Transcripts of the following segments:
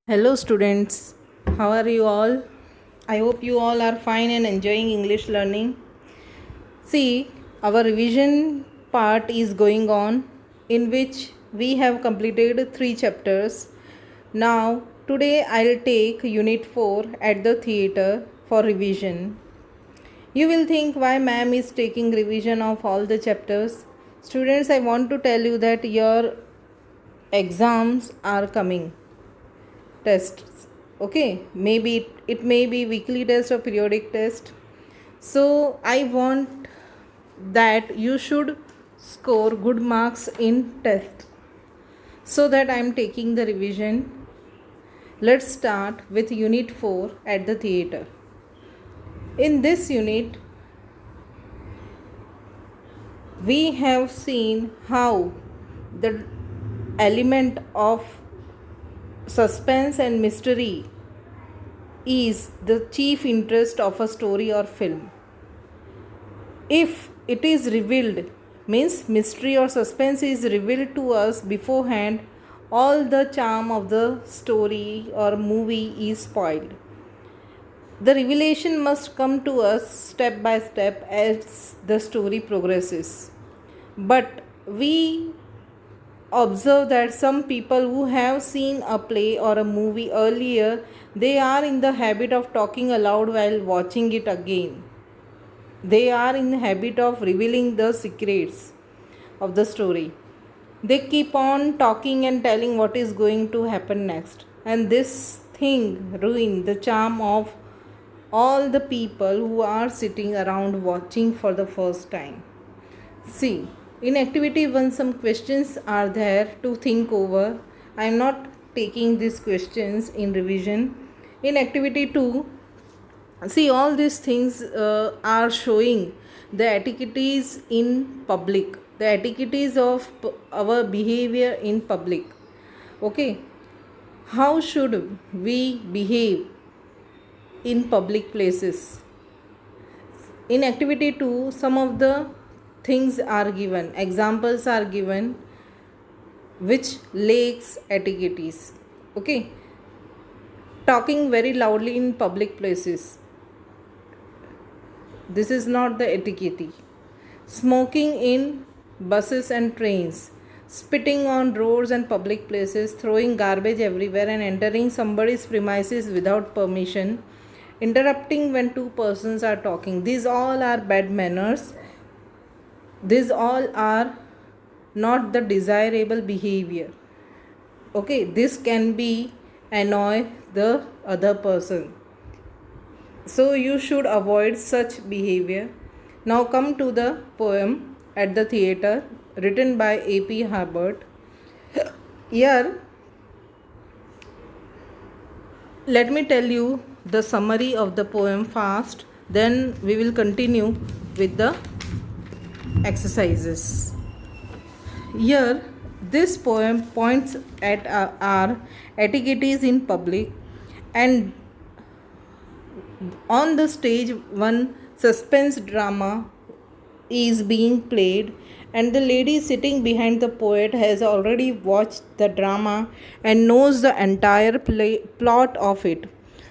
Hello, students. How are you all? I hope you all are fine and enjoying English learning. See, our revision part is going on, in which we have completed 3 chapters. Now, today I'll take Unit 4 at the theatre for revision. You will think why ma'am is taking revision of all the chapters. Students, I want to tell you that your exams are coming. Tests, okay, maybe it may be weekly test or periodic test. So I want that you should score good marks in test, so that I am taking the revision. Let's start with unit 4 at the theatre. In this unit we have seen how the element of suspense and mystery is the chief interest of a story or film. If it is revealed, means mystery or suspense is revealed to us beforehand, all the charm of the story or movie is spoiled. The revelation must come to us step by step as the story progresses. But we observe that some people who have seen a play or a movie earlier, they are in the habit of talking aloud while watching it again. They are in the habit of revealing the secrets of the story. They keep on talking and telling what is going to happen next, and this thing ruins the charm of all the people who are sitting around watching for the first time. See, in activity 1, some questions are there to think over. I am not taking these questions in revision. In activity 2, see, all these things are showing the etiquettes in public, the etiquettes of our behavior in public. Okay, how should we behave in public places? In activity 2, some of the things are given, examples are given which lacks etiquettes. Okay, talking very loudly in public places, this is not the etiquette. Smoking in buses and trains, spitting on roads and public places, throwing garbage everywhere and entering somebody's premises without permission, interrupting when two persons are talking, these all are bad manners. These all are not the desirable behavior. Okay, this can be annoy the other person, so you should avoid such behavior. Now come to the poem at the theatre, written by A.P. Harbert. Here, let me tell you the summary of the poem fast, then we will continue with the exercises. Here, this poem points at our etiquettes in public, and on the stage one suspense drama is being played, and the lady sitting behind the poet has already watched the drama and knows the entire plot of it.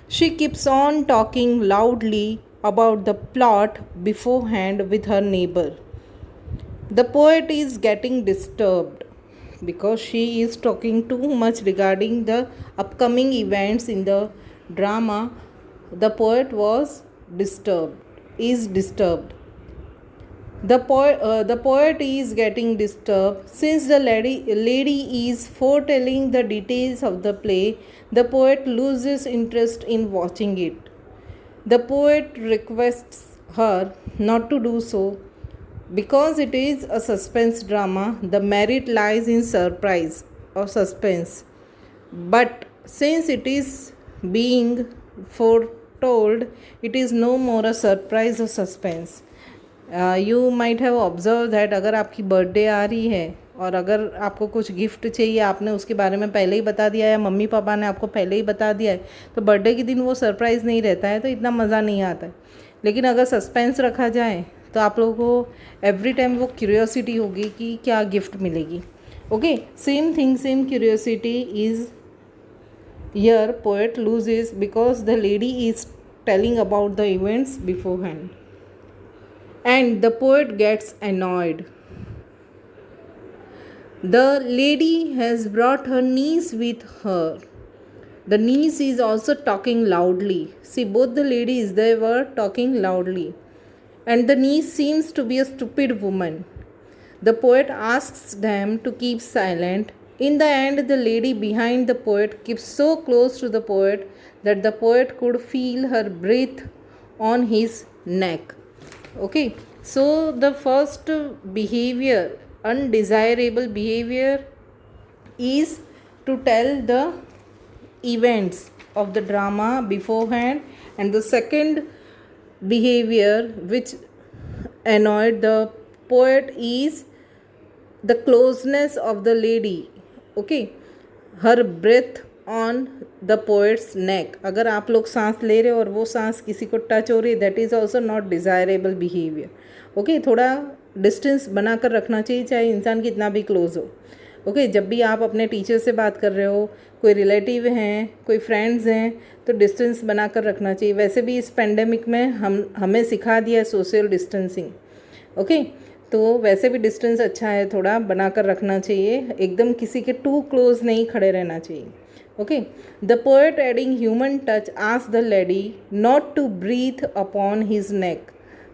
She keeps on talking loudly about the plot beforehand with her neighbor. The poet is getting disturbed because she is talking too much regarding the upcoming events in the drama. The poet is disturbed. The poet is getting disturbed since the lady is foretelling the details of the play. The poet loses interest in watching it. The poet requests her not to do so. Because it is a suspense drama, the merit lies in surprise or suspense. But since it is being foretold, it is no more a surprise or suspense. You might have observed that अगर आपकी birthday आ रही है और अगर आपको कुछ gift चाहिए, आपने उसके बारे में पहले ही बता दिया या मम्मी पापा ने आपको पहले ही बता दिया है, तो बर्थडे के दिन वो सरप्राइज़ नहीं रहता है, तो इतना मज़ा नहीं आता है. लेकिन अगर सस्पेंस रखा जाए तो आप लोगों को एवरी टाइम वो क्यूरियोसिटी होगी कि क्या गिफ्ट मिलेगी. Okay, same thing, same curiosity is Here poet loses because the lady is telling about the events beforehand, and the poet gets annoyed. The lady has brought her niece with her. The niece is also talking loudly. See, both the ladies, they were talking loudly. And the niece seems to be a stupid woman. The poet asks them to keep silent. In the end, the lady behind the poet keeps so close to the poet that the poet could feel her breath on his neck. Okay, so the first behavior, undesirable behavior, is to tell the events of the drama beforehand, and the second behavior which annoyed the poet is the closeness of the lady. Okay, her breath on the poet's neck. अगर आप लोग सांस ले रहे हो और वो सांस किसी को टच हो रही है, that is also not desirable behaviour. Okay, थोड़ा डिस्टेंस बना कर रखना चाहिए, चाहे इंसान कितना भी क्लोज हो. ओके, जब भी आप अपने टीचर से बात कर रहे हो, कोई रिलेटिव हैं, कोई फ्रेंड्स हैं, तो डिस्टेंस बना कर रखना चाहिए. वैसे भी इस पेंडेमिक में हमें सिखा दिया है सोशल डिस्टेंसिंग. ओके, तो वैसे भी डिस्टेंस अच्छा है, थोड़ा बना कर रखना चाहिए, एकदम किसी के टू क्लोज नहीं खड़े रहना चाहिए. Okay, the poet adding human touch asked the lady not to breathe upon his neck.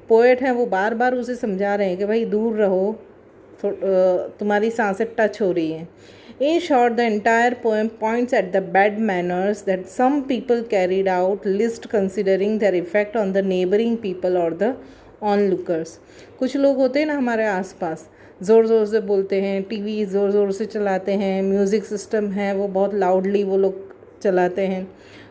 Poet हैं, वो बार बार उसे समझा रहे हैं कि भाई दूर रहो, तुम्हारी सांसें टच हो रही हैं. In short, the entire poem points at the bad manners that some people carried out, least considering their effect on the neighboring people or the onlookers. कुछ लोग होते हैं ना हमारे आसपास, ज़ोर ज़ोर से बोलते हैं, टीवी ज़ोर ज़ोर से चलाते हैं, म्यूज़िक सिस्टम है वो बहुत लाउडली वो लोग चलाते हैं.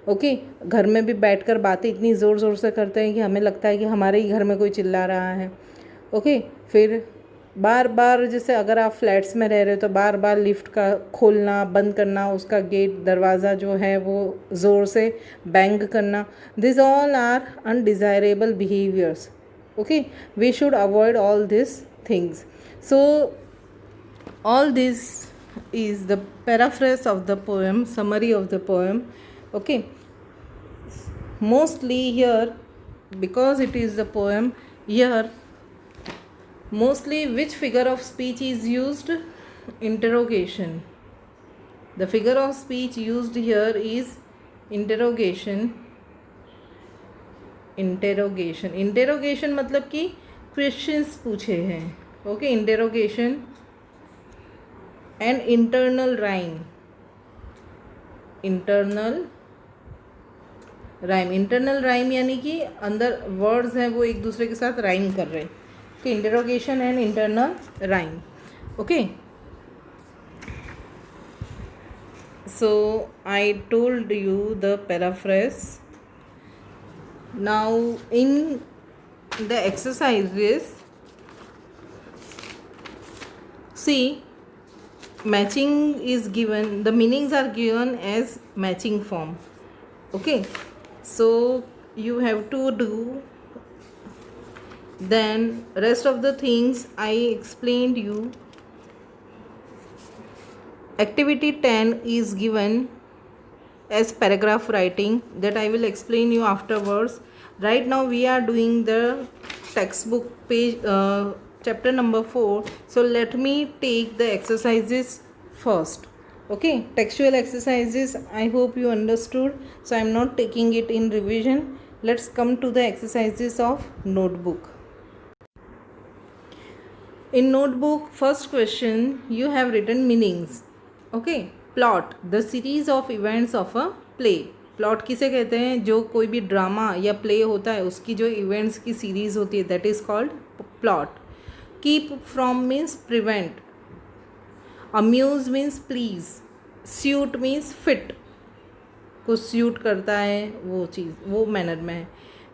ओके, घर में भी बैठकर बातें इतनी ज़ोर ज़ोर से करते हैं कि हमें लगता है कि हमारे ही घर में कोई चिल्ला रहा है. ओके, फिर बार बार, जैसे अगर आप फ्लैट्स में रह रहे हो तो बार बार लिफ्ट का खोलना बंद करना, उसका गेट दरवाज़ा जो है वो ज़ोर से बैंग करना, this all are undesirable behaviours. Okay, we should avoid all this things. So all this is the paraphrase of the poem, summary of the poem. Okay, mostly here, because it is the poem, here mostly which figure of speech is used? Interrogation. The figure of speech used here is interrogation. Interrogation मतलब कि questions पूछे हैं. Okay, interrogation. And internal rhyme. Internal rhyme यानी कि अंदर words हैं वो एक दूसरे के साथ राइम कर रहे हैं. Okay, interrogation and internal rhyme. Okay, so I told you the paraphrase. Now in the exercises, see, matching is given, the meanings are given as matching form. Okay, so you have to do. Then rest of the things I explained you. Activity 10 is given as paragraph writing, that I will explain you afterwards. Right now we are doing the textbook page, chapter number 4. So let me take the exercises first. Okay, textual exercises, I hope you understood, so I am not taking it in revision. Let's come to the exercises of notebook. In notebook, first question, you have written meanings. Okay, plot, the series of events of a play. Plot किसे कहते हैं? जो कोई भी drama या play होता है उसकी जो इवेंट्स की सीरीज होती है, that is called plot. Keep from means prevent. Amuse means please. Suit means fit, कुछ स्यूट करता है वो चीज़, वो मैनर में है.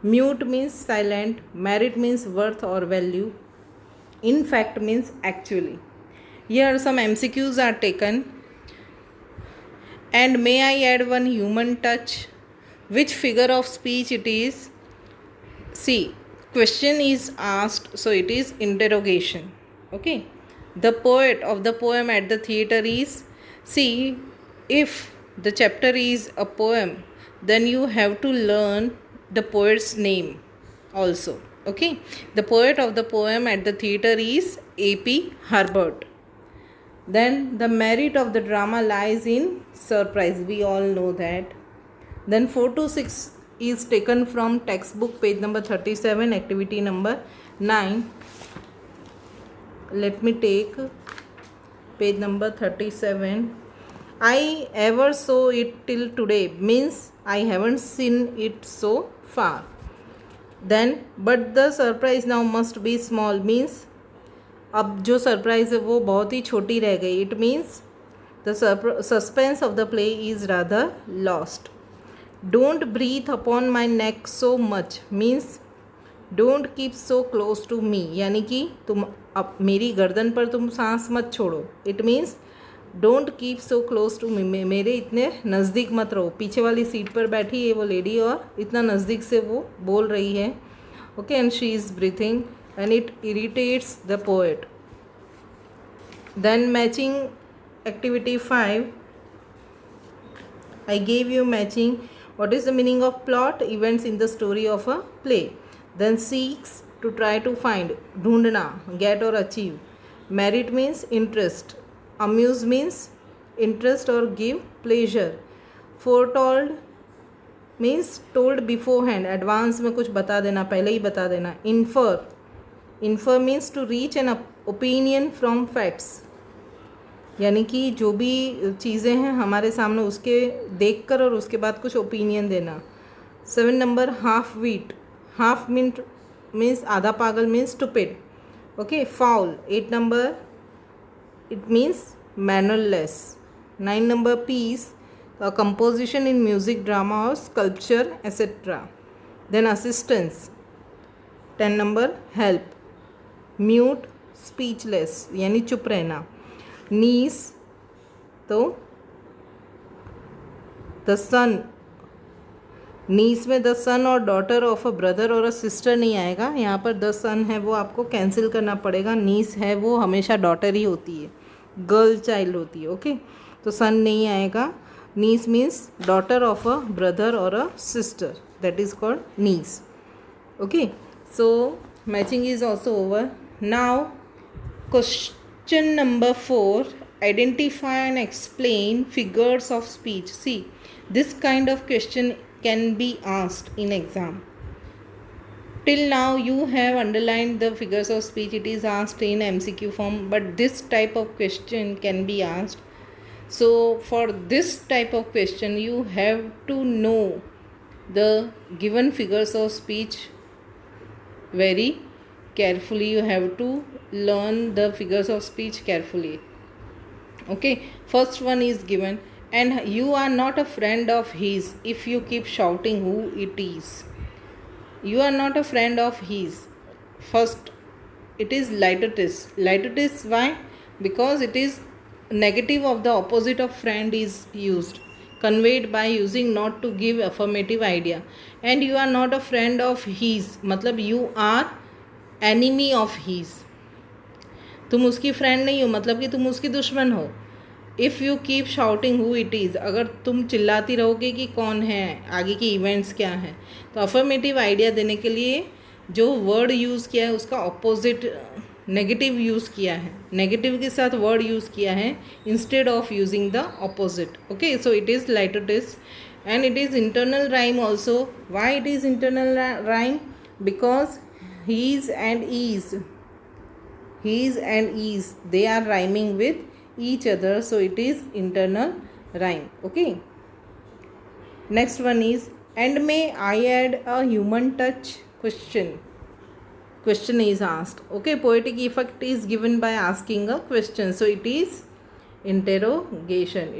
Mute means silent. Merit means worth और वैल्यू. In fact means actually. Here some MCQs are taken. And may I add one human touch? Which figure of speech it is? See, question is asked, so it is interrogation. Okay, the poet of the poem at the theatre is, see, if the chapter is a poem, then you have to learn the poet's name also. Okay, the poet of the poem at the theater is AP Herbert. Then the merit of the drama lies in surprise, we all know that. Then 4 to 6 is taken from textbook, page number 37, activity number 9. Let me take page number 37. I ever saw it till today means I haven't seen it so far. Then but the surprise now must be small means अब जो surprise है वो बहुत ही छोटी रह गई. It means the suspense of the play is rather lost. Don't breathe upon my neck so much means don't keep so close to me, यानी कि तुम अब मेरी गर्दन पर तुम सांस मत छोड़ो. It means don't keep so close to me, मेरे इतने नज़दीक मत रहो. पीछे वाली सीट पर बैठी है वो लेडी और इतना नज़दीक से वो बोल रही है. Okay, and she is breathing and it irritates the poet. Then matching activity 5, I gave you matching. What is the meaning of plot? Events in the story of a play. Then seeks, to try to find, ढूंढना, get or achieve. Merit means interest. Amuse means interest or give pleasure. Foretold means told beforehand, advance में कुछ बता देना, पहले ही बता देना. Infer means to reach an opinion from facts, यानी कि जो भी चीज़ें हैं हमारे सामने उसके देखकर और उसके बाद कुछ ओपिनियन देना. 7 number half wit, half minute means आधा पागल means stupid. Okay, foul 8 number it means mannerless. 9 number piece, composition in music, drama और sculpture etcetera. Then assistance. 10 number help, mute speechless यानी चुप रहना. नीस तो द सन, नीस में द सन और डॉटर ऑफ अ ब्रदर और अ सिस्टर नहीं आएगा. यहाँ पर द सन है वो आपको कैंसिल करना पड़ेगा. नीस है वो हमेशा डॉटर ही होती है, गर्ल चाइल्ड होती है. ओके, तो सन नहीं आएगा. Niece means daughter of a brother और a sister, that is called niece. Okay, so matching is also over. Now question number 4, identify and explain figures of speech. See, this kind of question can be asked in exam. Till now you have underlined the figures of speech, it is asked in MCQ form, but this type of question can be asked. So for this type of question you have to know the given figures of speech very carefully. You have to learn the figures of speech carefully. Okay, first one is given, and you are not a friend of his if you keep shouting who it is. You are not a friend of his. First it is laetatis. Laetatis, why? Because it is negative of the opposite of friend is used, conveyed by using not to give affirmative idea. And you are not a friend of his मतलब you are enemy of his. तुम उसकी friend नहीं हो मतलब कि तुम उसकी दुश्मन हो. If you keep shouting who it is, अगर तुम चिल्लाती रहोगे कि कौन है, आगे की इवेंट्स क्या हैं, तो अफर्मेटिव आइडिया देने के लिए जो वर्ड यूज़ किया है उसका ऑपोजिट नेगेटिव यूज़ किया है, नेगेटिव के साथ वर्ड यूज़ किया है instead of using the opposite. Okay, so it is litotes and it is internal rhyme also. Why it is internal rhyme? Because he's and is they are rhyming with each other, so it is internal rhyme. Okay, next one is, and may I add a human touch? Question is asked. Okay, poetic effect is given by asking a question, so it is interrogation.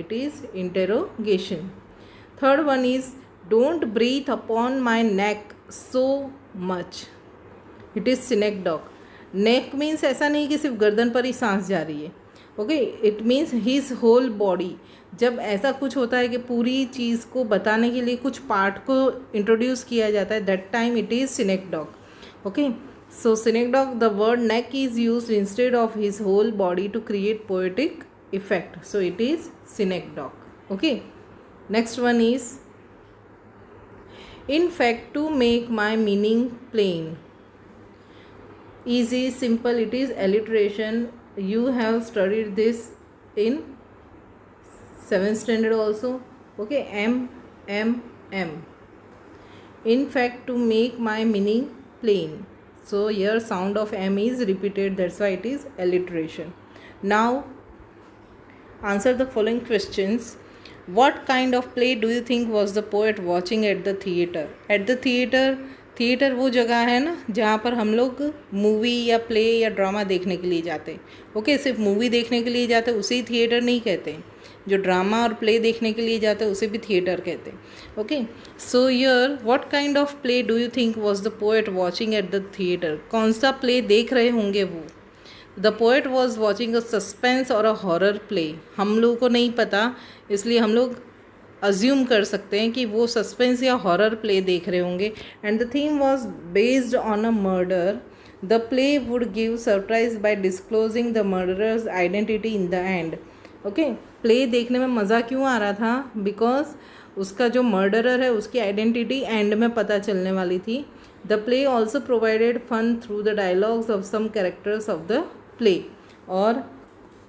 Third one is, don't breathe upon my neck so much. It is synecdoche. Neck means ऐसा नहीं कि सिर्फ गर्दन पर ही सांस जा रही है. Okay, it means his whole body. जब ऐसा कुछ होता है कि पूरी चीज़ को बताने के लिए कुछ पार्ट को इंट्रोड्यूस किया जाता है, that time it is synecdoche. Okay, so synecdoche, the word neck is used instead of his whole body to create poetic effect, so it is synecdoche. Okay, Next one is, in fact, to make my meaning plain. Easy, simple, it is alliteration. You have studied this in 7th standard also. Okay, M. In fact, to make my meaning plain. So here sound of M is repeated, that's why it is alliteration. Now answer the following questions. What kind of play do you think was the poet watching at the theater? At the theatre वो जगह है ना जहाँ पर हम लोग movie या play या ड्रामा देखने के लिए जाते हैं. ओके, सिर्फ मूवी देखने के लिए जाते हैं उसे ही थिएटर नहीं कहते हैं. जो ड्रामा और प्ले देखने के लिए जाते हैं उसे भी थिएटर कहते हैं. Okay, so yeah what kind of play do you think was the poet watching at the theatre? कौन सा प्ले देख रहे होंगे वो? The poet was watching a suspense और अ हॉरर प्ले. हम लोगों को नहीं पता, इसलिए हम लोग अज्यूम कर सकते हैं कि वो सस्पेंस या हॉरर प्ले देख रहे होंगे. And the theme was based on a murder. The play would give surprise by disclosing the murderer's identity in the end. Okay, play देखने में मज़ा क्यों आ रहा था? बिकॉज उसका जो मर्डरर है उसकी आइडेंटिटी एंड में पता चलने वाली थी. The play also provided fun through the dialogues of some characters of the play. और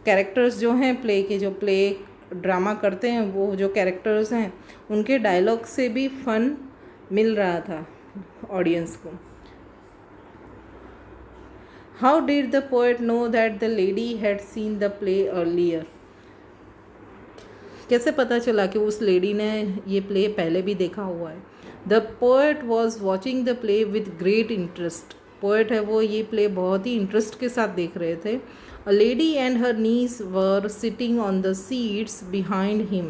कैरेक्टर्स जो हैं प्ले के, जो प्ले ड्रामा करते हैं वो जो कैरेक्टर्स हैं उनके डायलॉग से भी फन मिल रहा था ऑडियंस को. How did the poet know that the lady had seen the play earlier? कैसे पता चला कि उस लेडी ने ये प्ले पहले भी देखा हुआ है? The poet was watching the play with great interest. Poet है वो ये प्ले बहुत ही इंटरेस्ट के साथ देख रहे थे. A lady and her niece were sitting on the seats behind him.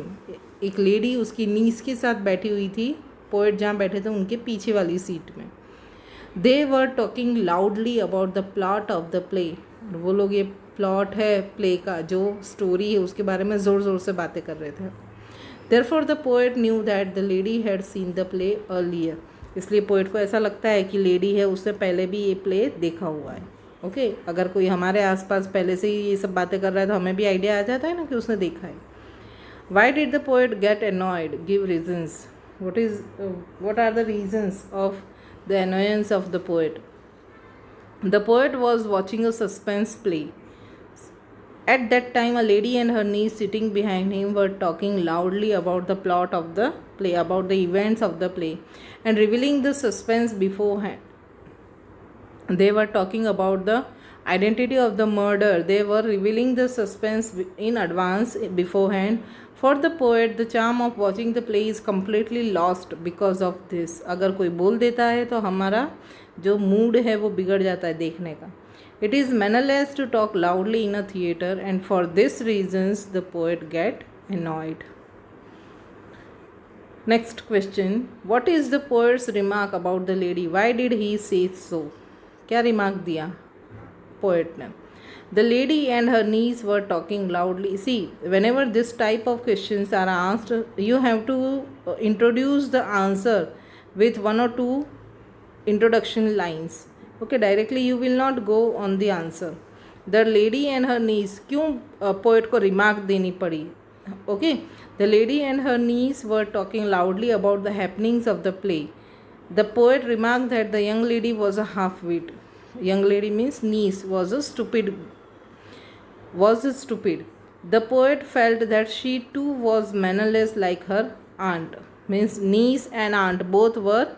एक लेडी उसकी नीस के साथ बैठी हुई थी, पोएट जहाँ बैठे थे उनके पीछे वाली सीट में. They were talking loudly about the plot of the play. वो लोग ये प्लॉट है प्ले का, जो स्टोरी है उसके बारे में ज़ोर ज़ोर से बातें कर रहे थे. Therefore the poet knew that the lady had seen the play earlier. इसलिए पोएट को ऐसा लगता है कि लेडी है उसने पहले भी ये प्ले देखा हुआ है. ओके, अगर कोई हमारे आसपास पहले से ही ये सब बातें कर रहा है तो हमें भी आइडिया आ जाता है ना कि उसने देखा है. Why did the poet get annoyed? Give reasons. what are the reasons of the annoyance of the poet? The poet was watching a suspense play. At that time, a lady and her niece sitting behind him were talking loudly about the plot of the play, about the events of the play, and revealing the suspense beforehand. They were talking about the identity of the murder. They were revealing the suspense in advance beforehand. For the poet, the charm of watching the play is completely lost because of this. अगर कोई बोल देता है तो हमारा जो mood है वो बिगड़ जाता है देखने का. It is mannerless to talk loudly in a theater, and for this reasons the poet get annoyed. Next question. What is the poet's remark about the lady? Why did he say so? क्या remark दिया poet ने? The lady and her niece were talking loudly. See, whenever this type of questions are asked, you have to introduce the answer with 1 or 2 introduction lines. Okay, directly you will not go on the answer. The lady and her niece, क्यों poet को remark देनी पड़ी? Okay, the lady and her niece were talking loudly about the happenings of the play. The poet remarked that the young lady was a half-wit. Young lady means niece was stupid. The poet felt that she too was mannerless like her aunt. Means niece and aunt both were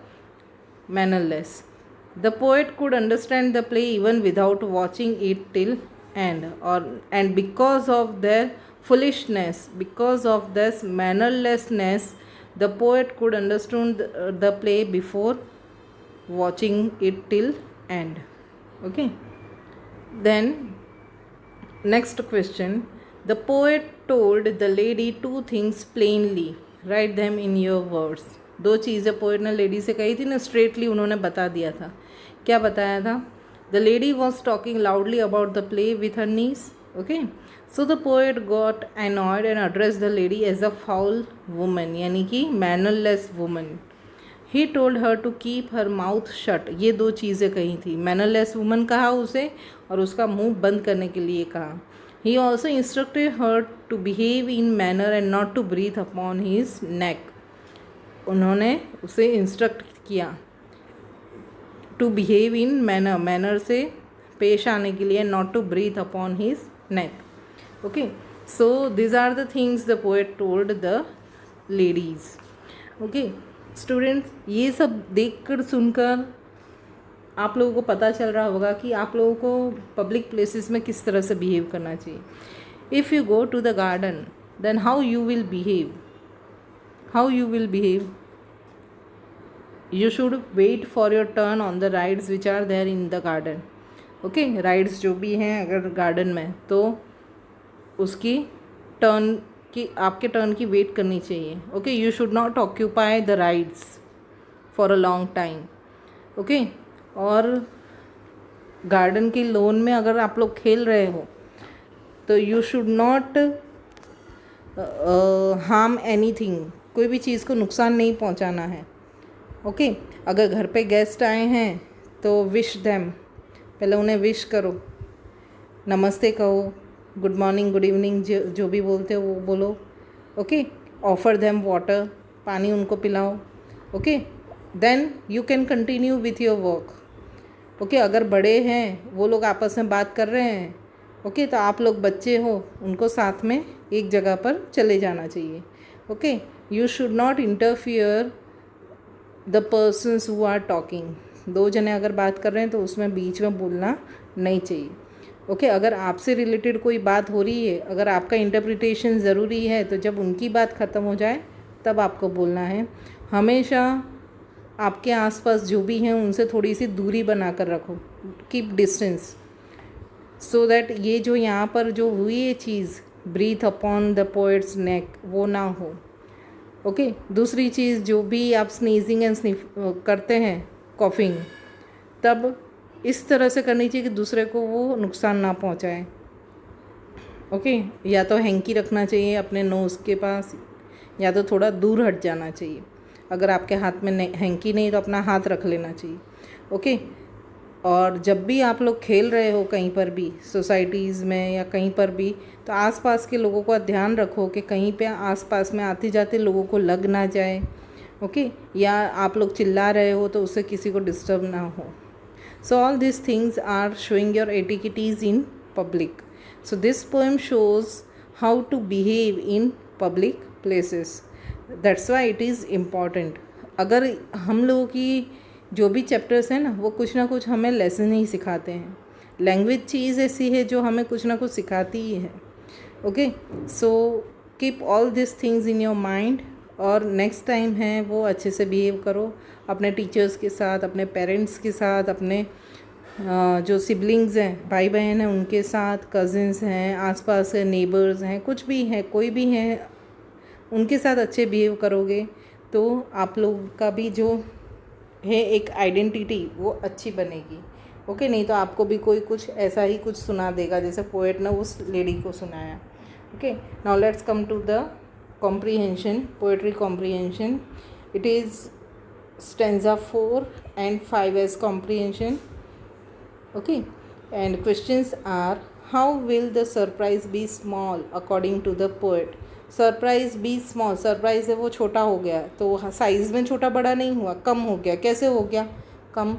mannerless. The poet could understand the play even without watching it till end. And because of their foolishness, because of this mannerlessness, the poet could understand the play before watching it till end. Okay, then next question. The poet told the lady 2 things plainly. Write them in your words. 2 चीज़ें poet ने lady से कही थी ना, straightly उन्होंने बता दिया था. क्या बताया था? The lady was talking loudly about the play with her niece. Okay, so the poet got annoyed and addressed the lady as a foul woman, यानी कि mannerless woman. He told her to keep her mouth shut. ये 2 चीज़ें कही थी. mannerless woman कहा उसे और उसका मुंह बंद करने के लिए कहा. He also instructed her to behave in manner and not to breathe upon his neck. उन्होंने उसे इंस्ट्रक्ट किया to behave in manner, manner से पेश आने के लिए, not to breathe upon his neck. Okay, so these are the things the poet told the ladies. Okay students, ये सब देखकर सुनकर आप लोगों को पता चल रहा होगा कि आप लोगों को पब्लिक प्लेसेस में किस तरह से बिहेव करना चाहिए. If you go to the garden, then how you will behave, how you will behave. You should wait for your turn on the rides which are there in the garden. Okay, rides जो भी हैं अगर garden में, तो उसकी turn की, आपके turn की वेट करनी चाहिए. Okay, you should not occupy the rides for a long time. Okay, और गार्डन की लॉन में अगर आप लोग खेल रहे हो तो you should not harm anything, कोई भी चीज़ को नुकसान नहीं पहुंचाना है. ओके, अगर घर पे गेस्ट आए हैं तो विश देम, पहले उन्हें विश करो, नमस्ते कहो, गुड मॉर्निंग, गुड इवनिंग, जो भी बोलते हो वो बोलो. ओके, ऑफर देम वाटर, पानी उनको पिलाओ. Okay, then you can continue with your work. Okay, अगर बड़े हैं वो लोग आपस में बात कर रहे हैं, ओके, तो आप लोग बच्चे हो, उनको साथ में एक जगह पर चले जाना चाहिए. Okay, you should not interfere the persons who are talking. दो जने अगर बात कर रहे हैं तो उसमें बीच में बोलना नहीं चाहिए. ओके, अगर आपसे रिलेटेड कोई बात हो रही है, अगर आपका इंटरप्रिटेशन ज़रूरी है, तो जब उनकी बात ख़त्म हो जाए तब आपको बोलना है. हमेशा आपके आसपास जो भी हैं उनसे थोड़ी सी दूरी बना कर रखो, कीप डिस्टेंस, सो दैट ये जो यहाँ पर जो हुई ये चीज़, ब्रीथ अपॉन द पोएट्स नेक, वो ना हो. ओके, दूसरी चीज़, जो भी आप स्नीजिंग एंड स्निफ करते हैं, कॉफिंग, तब इस तरह से करनी चाहिए कि दूसरे को वो नुकसान ना पहुंचाए. ओके, या तो हैंकी रखना चाहिए अपने नोज़ के पास, या तो थोड़ा दूर हट जाना चाहिए. अगर आपके हाथ में हैंकी नहीं तो अपना हाथ रख लेना चाहिए. ओके, और जब भी आप लोग खेल रहे हो कहीं पर भी, सोसाइटीज़ में या कहीं पर भी, तो आसपास के लोगों का ध्यान रखो कि कहीं पे आसपास में आते जाते लोगों को लग ना जाए. ओके, या आप लोग चिल्ला रहे हो तो उससे किसी को डिस्टर्ब ना हो. So all this things are showing your etiquettes in public. So this poem shows how to behave in public places. That's why it is important. अगर हम लोगों की जो भी चैप्टर्स हैं ना कुछ ना कुछ हमें लेसन ही सिखाते हैं. लैंग्वेज चीज़ ऐसी है जो हमें कुछ ना कुछ सिखाती ही है. Okay, so keep all this things in your mind, और नेक्स्ट टाइम है वो अच्छे से बिहेव करो अपने टीचर्स के साथ, अपने पेरेंट्स के साथ, अपने जो सिबलिंग्स हैं, भाई बहन हैं उनके साथ, कज़िन्स हैं, आसपास के नेबर्स हैं, कुछ भी हैं, कोई भी हैं, उनके साथ अच्छे बिहेव करोगे तो आप लोग का भी जो है एक आइडेंटिटी वो अच्छी बनेगी. ओके, नहीं तो आपको भी कोई कुछ ऐसा ही कुछ सुना देगा जैसे पोएट ने उस लेडी को सुनाया. Okay, now let's come to the comprehension, poetry comprehension. It is stanza 4 and 5 as comprehension. Okay, and questions are, how will the surprise be small according to the poet. Surprise be small, surprise है वो छोटा हो गया, तो size में छोटा बड़ा नहीं हुआ, कम हो गया. कैसे हो गया कम?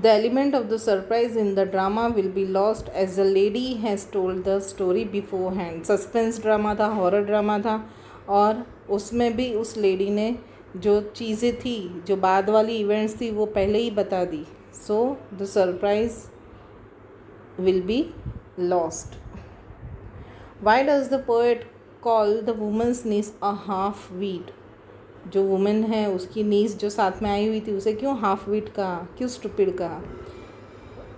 The element of the surprise in the drama will be lost as the lady has told the story beforehand. Suspense drama था, हॉरर ड्रामा था, और उसमें भी उस लेडी ने जो चीज़ें थी, जो बाद वाली इवेंट्स थी, वो पहले ही बता दी. So the surprise will be lost. Why does the poet call the women's niece a half wit. जो वुमेन है उसकी नीस जो साथ में आई हुई थी उसे क्यों हाफ वीट कहा, क्यों स्टूपिड कहा?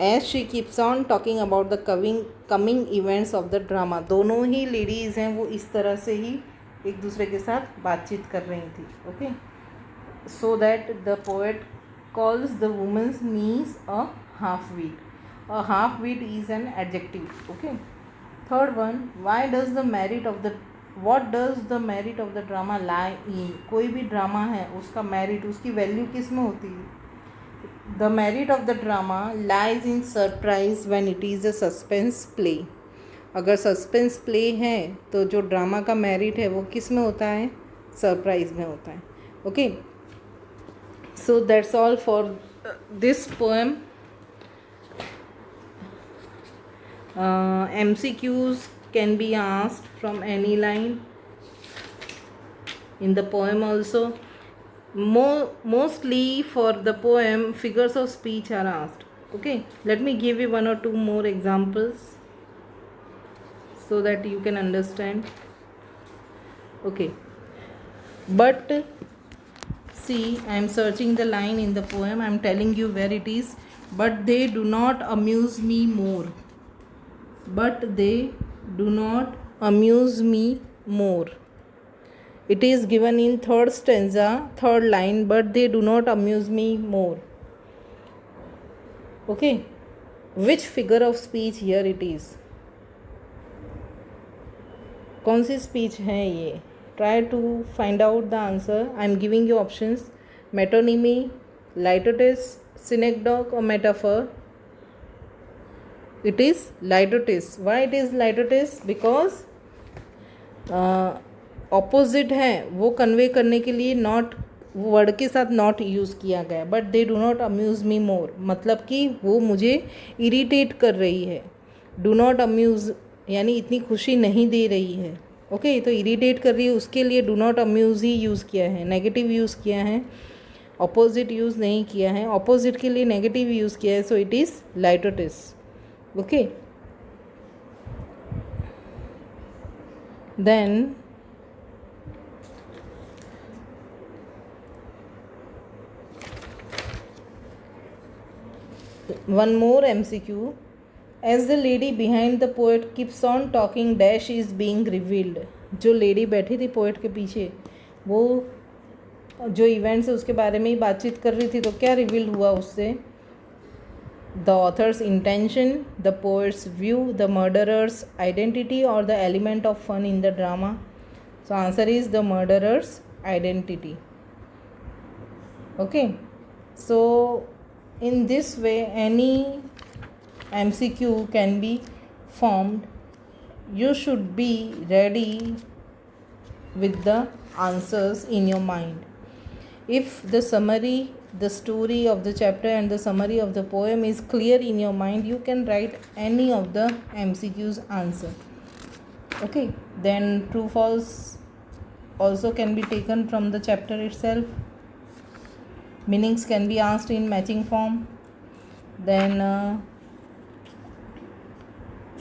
As she keeps on talking about the coming events of the drama. दोनों ही लेडीज़ हैं वो इस तरह से ही एक दूसरे के साथ बातचीत कर रही थी. Okay, so that the poet calls the women's niece a half wit. A half wit is an adjective. Okay, third one, why does the merit of the, what does the merit of the drama lie in. कोई भी drama है उसका merit, उसकी value किस में होती है? The merit of the drama lies in surprise when it is a suspense play. अगर सस्पेंस प्ले है तो जो ड्रामा का मेरिट है वो किस में होता है, सरप्राइज में होता है. Okay, so that's all for this poem. MCQs can be asked from any line in the poem also. Mostly for the poem, figures of speech are asked. Okay, let me give you one or two more examples so that you can understand. Okay, but see, I am searching the line in the poem, I am telling you where it is. But they do not amuse me more. But they do not amuse me more. It is given in third stanza, third line, but they do not amuse me more. Okay, which figure of speech here it is? कौन सी speech है ये? Try to find out the answer. I am giving you options: metonymy, litotes, synecdoche or metaphor. It is litotes. Why it is litotes? Because opposite है वो convey करने के लिए not word के साथ नॉट यूज़ किया गया. But they do not amuse me more, मतलब कि वो मुझे इरिटेट कर रही है. डू नॉट अम्यूज़ यानी इतनी खुशी नहीं दे रही है. ओके, तो इरिटेट कर रही है उसके लिए do not Amuse he use किया है, नेगेटिव यूज़ किया है, ऑपोजिट यूज़ नहीं किया है. ऑपोजिट के लिए नेगेटिव यूज़ किया है, so it is litotes. Okay, then one more MCQ. As the lady behind the poet keeps on talking, dash is being revealed. जो लेडी बैठी थी पोएट के पीछे, वो जो इवेंट्स है उसके बारे में ही बातचीत कर रही थी, तो क्या रिवील हुआ उससे? The author's intention, the poet's view, the murderer's identity और the element of fun in the drama. So answer is the murderer's identity. Okay, so in this way any MCQ can be formed. You should be ready with the answers in your mind. If the summary, the story of the chapter and the summary of the poem is clear in your mind, you can write any of the MCQ's answer. Okay, then true false also can be taken from the chapter itself. Meanings can be asked in matching form. Then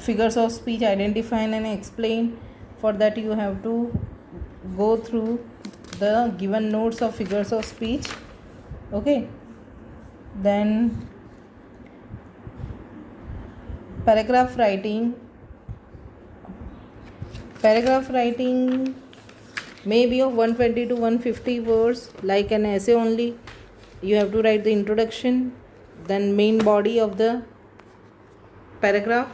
figures of speech identify and explain. For that you have to go through the given notes of figures of speech. Okay, then paragraph writing. Paragraph writing may be of 120 to 150 words, like an essay only. You have to write the introduction, then main body of the paragraph,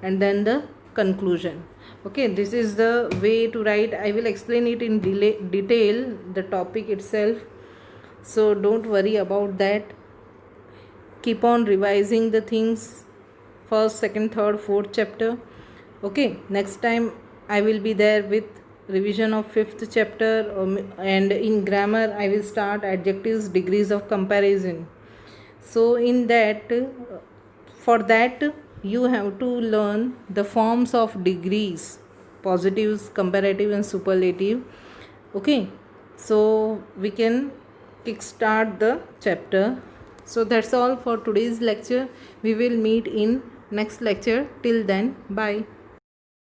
and then the conclusion. Okay, this is the way to write. I will explain it in detail, the topic itself, so don't worry about that. Keep on revising the things, first, second, third, fourth chapter. Okay, next time I will be there with revision of fifth chapter, and in grammar I will start adjectives, degrees of comparison. So in that, for that you have to learn the forms of degrees: positives, comparative and superlative. Okay, so we can kickstart the chapter. So that's all for today's lecture. We will meet in next lecture. Till then, bye.